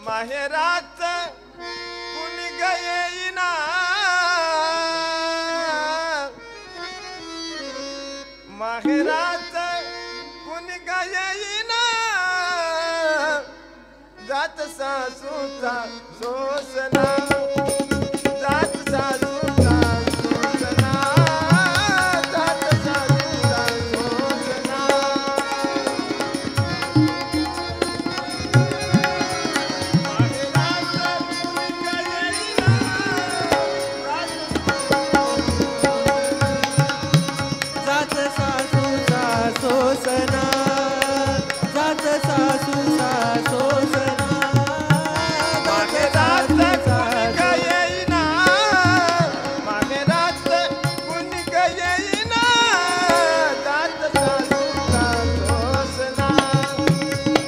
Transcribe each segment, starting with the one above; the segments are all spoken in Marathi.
माहेरात कुणी येईना माहेरात कुणी येईना जात सासूचा सोसना जात सासूचा सोसना जात सासूचा सोसना सोसना जात सासूचा सोसना माहेरात कुणी येईना माहेरात कुणी येईना जात सासूचा सोसना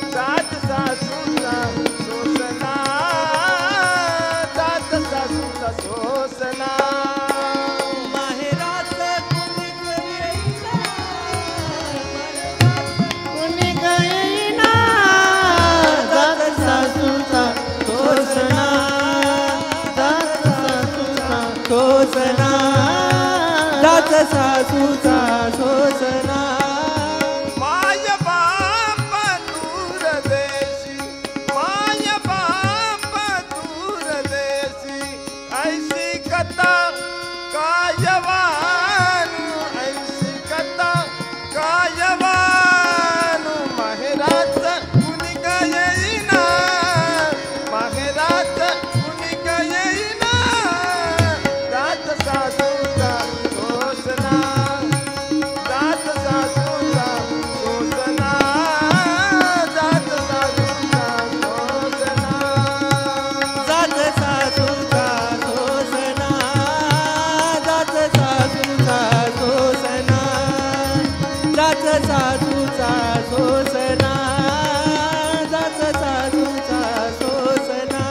जात सासूचा सोसना जात सासूचा सोसना सोसना जात सासूचा सोसना माय बाप दूर देशी माय बाप दूर देशी ऐसी कथा कायवानु ऐसी कथा कायवानु माहेरात कुणी येईना माहेरात कुणी येईना जात सासूचा सोसना जात सासूचा सोसना जात सासूचा सोसना जात सासूचा सोसना जात सासूचा सोसना जात सासूचा सोसना जात सासूचा सोसना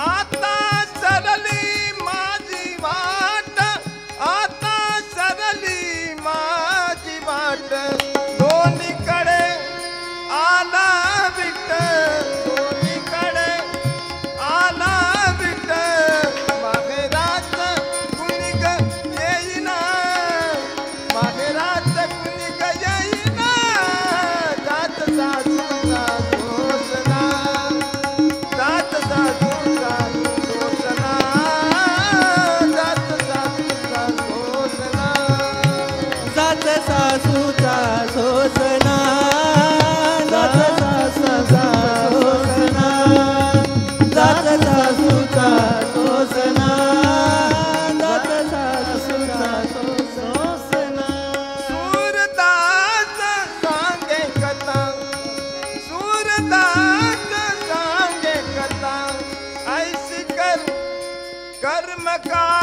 आता सरली माझी वाट आता सरली माझी वाट दोन्हीकडे आला विट दोन्हीकडे आला विट माहेरात कुणी येईना माहेरात कुणी येईना जात सासूचा सोसना जात सासूचा सोसना जात सासूचा सोसना जात सासूचा सोसना जात सासूचा सोसना जात सासूचा सोसना जात सासूचा सोसना सूरदास सांगे कथा सूरदास सांगे कथा ऐसी कर कर्म का